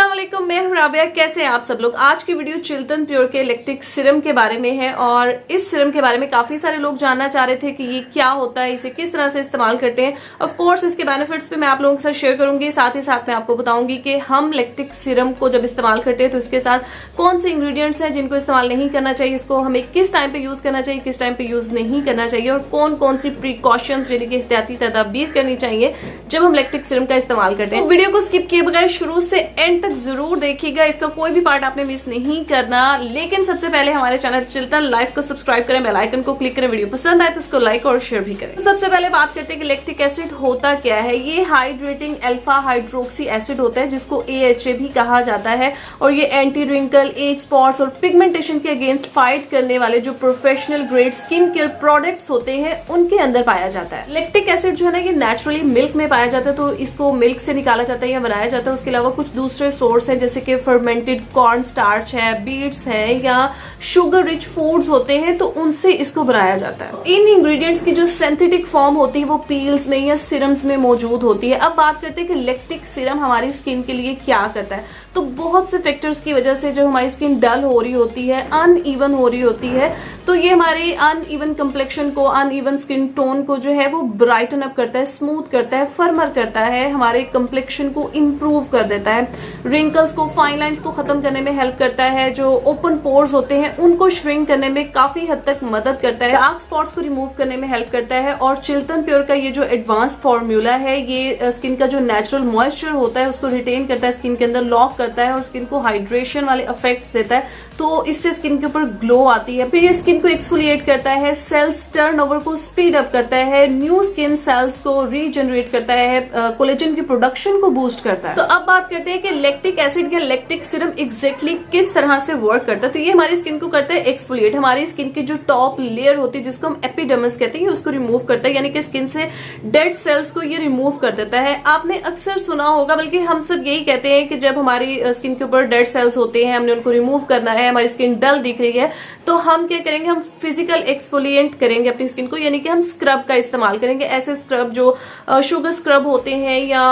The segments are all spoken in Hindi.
अस्सलाम वालेकुम, मैं हूं राबिया। कैसे हैं आप सब लोग। आज की वीडियो चिल्टन प्योर के इलेक्ट्रिक सीरम के बारे में है और इस सीरम के बारे में काफी सारे लोग जानना चाह रहे थे कि ये क्या होता है, इसे किस तरह से इस्तेमाल करते हैं। ऑफ कोर्स इसके बेनिफिट्स पे मैं आप लोगों के साथ शेयर करूंगी, साथ ही साथ मैं आपको बताऊंगी कि हम इलेक्ट्रिक सीरम को जब इस्तेमाल करते हैं तो इसके साथ कौन से इंग्रेडिएंट्स हैं जिनको इस्तेमाल नहीं करना चाहिए, इसको हमें किस टाइम पे यूज करना चाहिए, किस टाइम पे यूज नहीं करना चाहिए और कौन कौन सी प्रिकॉशंस यानी कि एहतियाती तदाबीर करनी चाहिए जब हम इलेक्ट्रिक सीरम का इस्तेमाल करते हैं। तो वीडियो को स्किप किए बगैर शुरू से एंड तक जरूर देखिएगा, इसका कोई भी पार्ट आपने मिस नहीं करना। लेकिन सबसे पहले हमारे चैनल चिल्टन लाइफ को सब्सक्राइब करें, बेल आइकन को क्लिक करें, वीडियो पसंद आए तो इसको लाइक और शेयर भी करें। तो सबसे पहले बात करते हैं कि लैक्टिक एसिड होता क्या है। ये हाइड्रेटिंग अल्फा हाइड्रोक्सी एसिड होता है जिसको AHA भी कहा जाता है और ये एंटी रिंकल, एज स्पॉट्स और पिगमेंटेशन के अगेंस्ट फाइट करने वाले जो professional grade skin care products होते हैं उनके अंदर पाया जाता है। लैक्टिक एसिड जो है ना ये नेचुरली मिल्क में पाया जाता है, तो इसको मिल्क से निकाला जाता है या बनाया जाता है। उसके अलावा कुछ दूसरे सोर्स हैं जैसे कि फर्मेंटेड कॉर्न स्टार्च है, बीट्स है या शुगर रिच फूड्स होते हैं, तो उनसे इसको बनाया जाता है। इन इंग्रेडिएंट्स की जो सिंथेटिक फॉर्म होती है वो पील्स में या सिरम्स में मौजूद होती है। अब बात करते हैं कि लैक्टिक सीरम हमारी स्किन के लिए क्या करता है। तो बहुत से फैक्टर्स की वजह से जब हमारी स्किन डल हो रही होती है, अनइवन हो रही होती है, तो ये हमारे अनइवन कंप्लेक्शन को, अनइवन स्किन टोन को जो है वो ब्राइटन अप करता है, स्मूथ करता है, फर्मर करता है, हमारे कंप्लेक्शन को इंप्रूव कर देता है, रिंकल्स को, फाइन लाइंस को खत्म करने में हेल्प करता है, जो ओपन पोर्स होते हैं उनको श्रिंक करने में काफी हद तक मदद करता है, डार्क स्पॉट्स को रिमूव करने में हेल्प करता है। और चिल्टन प्योर का ये जो एडवांस्ड फॉर्मूला है ये स्किन का जो नेचुरल मॉइस्चर होता है उसको रिटेन करता है, स्किन के अंदर लॉक करता है और स्किन को हाइड्रेशन वाले इफेक्ट्स देता है, तो इससे स्किन के ऊपर ग्लो आती है। फिर ये स्किन को एक्सफोलिएट करता है, सेल्स टर्नओवर को स्पीड अप करता है, न्यू स्किन सेल्स को रीजनरेट करता है, कोलेजन की प्रोडक्शन को बूस्ट करता है। तो अब बात करते हैं कि लैक्टिक एसिड या लैक्टिक सीरम एग्जैक्टली किस तरह से वर्क करता है। तो ये हमारी स्किन को करता है एक्सफोलिएट, हमारी स्किन की जो टॉप लेयर होती है जिसको हम एपिडर्मिस कहते हैं उसको रिमूव करता है, यानी कि स्किन से डेड सेल्स को ये रिमूव कर देता है। आपने अक्सर सुना होगा, बल्कि हम सब यही कहते हैं कि जब हमारी स्किन के ऊपर डेड सेल्स होते हैं, हमने उनको रिमूव करना है, हमारी स्किन डल दिख रही है, तो हम क्या करेंगे, हम फिजिकल एक्सफोलिएंट करेंगे अपनी स्किन को, यानी कि हम स्क्रब का इस्तेमाल करेंगे। ऐसे स्क्रब जो शुगर स्क्रब होते हैं या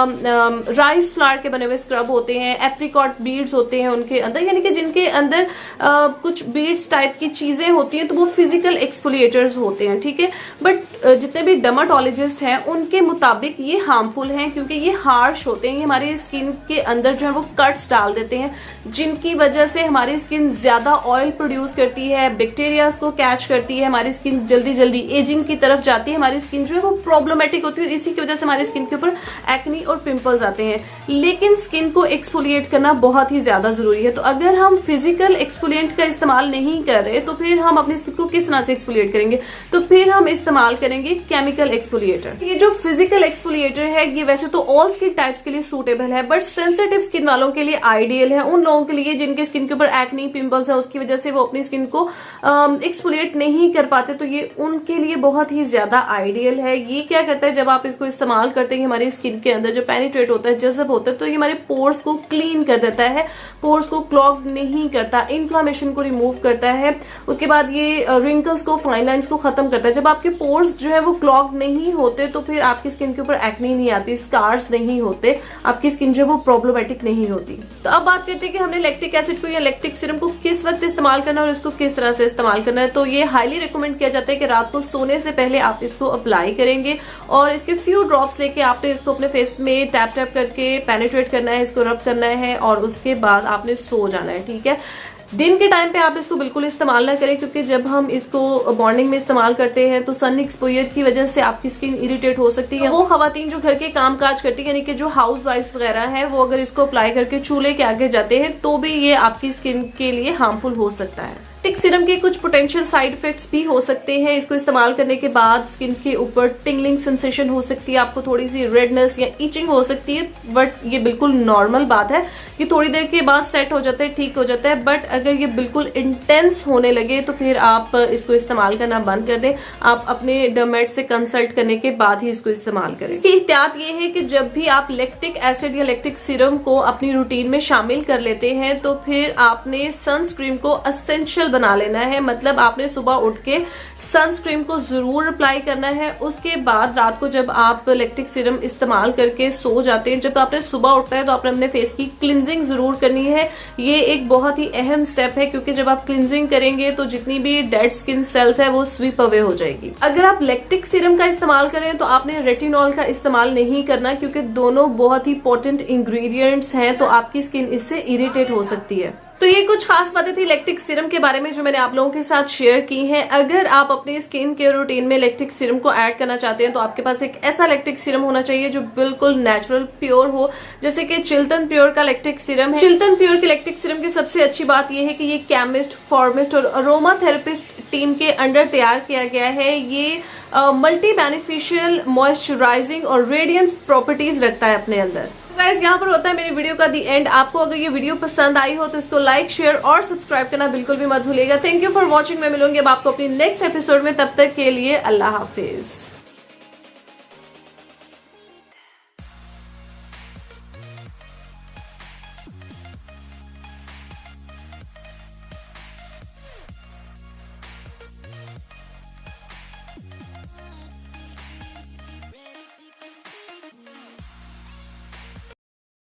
राइस फ्लावर के बने हुए स्क्रब होते हैं, एप्रिकॉट बीड्स होते हैं उनके अंदर, यानी कि जिनके अंदर कुछ बीड्स टाइप की चीजें होती हैं, तो वो फिजिकल एक्सफोलिएटर्स होते हैं, ठीक है। बट जितने भी डर्माटोलॉजिस्ट हैं उनके मुताबिक ये हार्मफुल हैं क्योंकि ये हार्श होते हैं, ये हमारी स्किन के अंदर जो है वो कट्स डाल देते हैं जिनकी वजह से हमारी स्किन ज्यादा ऑयल प्रोड्यूस करती है, बैक्टीरियाज को कैच करती है, हमारी स्किन जल्दी जल्दी एजिंग की तरफ जाती है, हमारी स्किन जो है वो प्रॉब्लमेटिक होती है, इसी की वजह से हमारी स्किन के ऊपर एक्नी और पिंपल्स आते हैं। लेकिन स्किन को एक्सफोलिएट करना बहुत ही ज्यादा जरूरी है। तो अगर हम फिजिकल एक्सफोलिएंट का इस्तेमाल नहीं कर रहे तो फिर हम अपनी स्किन को किस तरह से एक्सफोलिएट करेंगे, तो फिर हम इस्तेमाल करेंगे केमिकल एक्सफोलिएटर। ये जो फिजिकल एक्सफोलिएटर है ये वैसे तो ऑल स्किन टाइप्स के लिए सूटेबल है, बट सेंसिटिव स्किन वालों के लिए आइडियल है, उन लोगों के लिए जिनके स्किन के ऊपर एक्नी पिंपल्स है उसकी वजह से वो अपनी स्किन को एक्सफोलिएट नहीं कर पाते, तो ये उनके लिए बहुत ही ज्यादा आइडियल है। ये क्या करता है, जब आप इसको इस्तेमाल करते हैं हमारी स्किन के अंदर जो पेनिट्रेट होता है, जज़ब होता है, तो ये हमारे पोर्स को क्लीन कर देता है, पोर्स को क्लॉग नहीं करता, इन्फ्लामेशन को रिमूव करता है। उसके बाद ये रिंकल्स को, फाइन लाइंस को खत्म करता है। जब आपके पोर्स जो है वो क्लॉग नहीं होते तो फिर आपकी स्किन के ऊपर एक्नी नहीं आती, स्कार्स नहीं होते, आपकी स्किन जो है वो प्रॉब्लमेटिक नहीं होती। तो अब बात करते हैं कि हमने लैक्टिक एसिड को या लैक्टिक सीरम को किस वक्त इस्तेमाल करना है और इसको किस तरह से इस्तेमाल करना है। तो ये हाईली रिकमेंड किया जाता है कि रात को सोने से पहले आप इसको अप्लाई करेंगे और इसके फ्यू ड्रॉप्स लेके आपने इसको अपने फेस में टैप टैप करके पेनिट्रेट करना है, इसको रब करना है और उसके बाद आपने सो जाना है, ठीक है। दिन के टाइम पे आप इसको बिल्कुल इस्तेमाल ना करें क्योंकि जब हम इसको मॉर्निंग में इस्तेमाल करते हैं तो सन एक्सपोजर की वजह से आपकी स्किन इरिटेट हो सकती है। वो खवातीन जो घर के काम काज करती है, यानी कि जो हाउस वाइफ वगैरह है, वो अगर इसको अप्लाई करके चूल्हे के आगे जाते हैं तो भी ये आपकी स्किन के लिए हार्मफुल हो सकता है। लैक्टिक सीरम के कुछ पोटेंशियल साइड इफेक्ट्स भी हो सकते हैं। इसको इस्तेमाल करने के बाद स्किन के ऊपर टिंगलिंग सेंसेशन हो सकती है, आपको थोड़ी सी रेडनेस या इचिंग हो सकती है, बट ये बिल्कुल नॉर्मल बात है कि थोड़ी देर के बाद सेट हो जाता है, ठीक हो जाता है। बट अगर ये बिल्कुल इंटेंस होने लगे तो फिर आप इसको इस्तेमाल करना बंद कर दें, आप अपने डर्मेट से कंसल्ट करने के बाद ही इसको इस्तेमाल करें। इसकी एहतियात ये है कि जब भी आप लैक्टिक एसिड या लैक्टिक सीरम को अपनी रूटीन में शामिल कर लेते हैं तो फिर आपने सनस्क्रीन को एसेंशियल बना लेना है। मतलब आपने सुबह उठ के सनस्क्रीन को जरूर अप्लाई करना है। उसके बाद रात को जब आप लैक्टिक सीरम इस्तेमाल करके सो जाते हैं, जब आपने सुबह उठना है तो आपने अपने फेस की क्लिनजिंग जरूर करनी है। ये एक बहुत ही अहम स्टेप है, क्योंकि जब आप क्लिनजिंग करेंगे तो जितनी भी डेड स्किन सेल्स है वो स्वीप अवे हो जाएगी। अगर आप लैक्टिक सीरम का इस्तेमाल करें तो आपने रेटिनॉल का इस्तेमाल नहीं करना, क्योंकि दोनों बहुत ही पोटेंट इंग्रेडिएंट्स हैं, तो आपकी स्किन इससे इरिटेट हो सकती है। तो ये कुछ खास बातें थी लैक्टिक सीरम के बारे में जो मैंने आप लोगों के साथ शेयर की हैं। अगर आप अपने स्किन केयर रूटीन में लैक्टिक सीरम को ऐड करना चाहते हैं तो आपके पास एक ऐसा लैक्टिक सीरम होना चाहिए जो बिल्कुल नेचुरल प्योर हो, जैसे कि चिल्टन प्योर का लैक्टिक सीरम है। चिल्टन प्योर के लैक्टिक सीरम की सबसे अच्छी बात यह है कि ये केमिस्ट, फार्मिस्ट और अरोमा थेरेपिस्ट टीम के अंडर तैयार किया गया है। ये मल्टी बेनिफिशियल मॉइस्चराइजिंग और रेडियंस प्रॉपर्टीज रखता है अपने अंदर। गाइस, यहाँ पर होता है मेरी वीडियो का दी एंड। आपको अगर ये वीडियो पसंद आई हो तो इसको लाइक, शेयर और सब्सक्राइब करना बिल्कुल भी मत भूलिएगा। Thank you for watching. मैं मिलूंगी अब आपको अपनी नेक्स्ट एपिसोड में। तब तक के लिए अल्लाह हाफिज।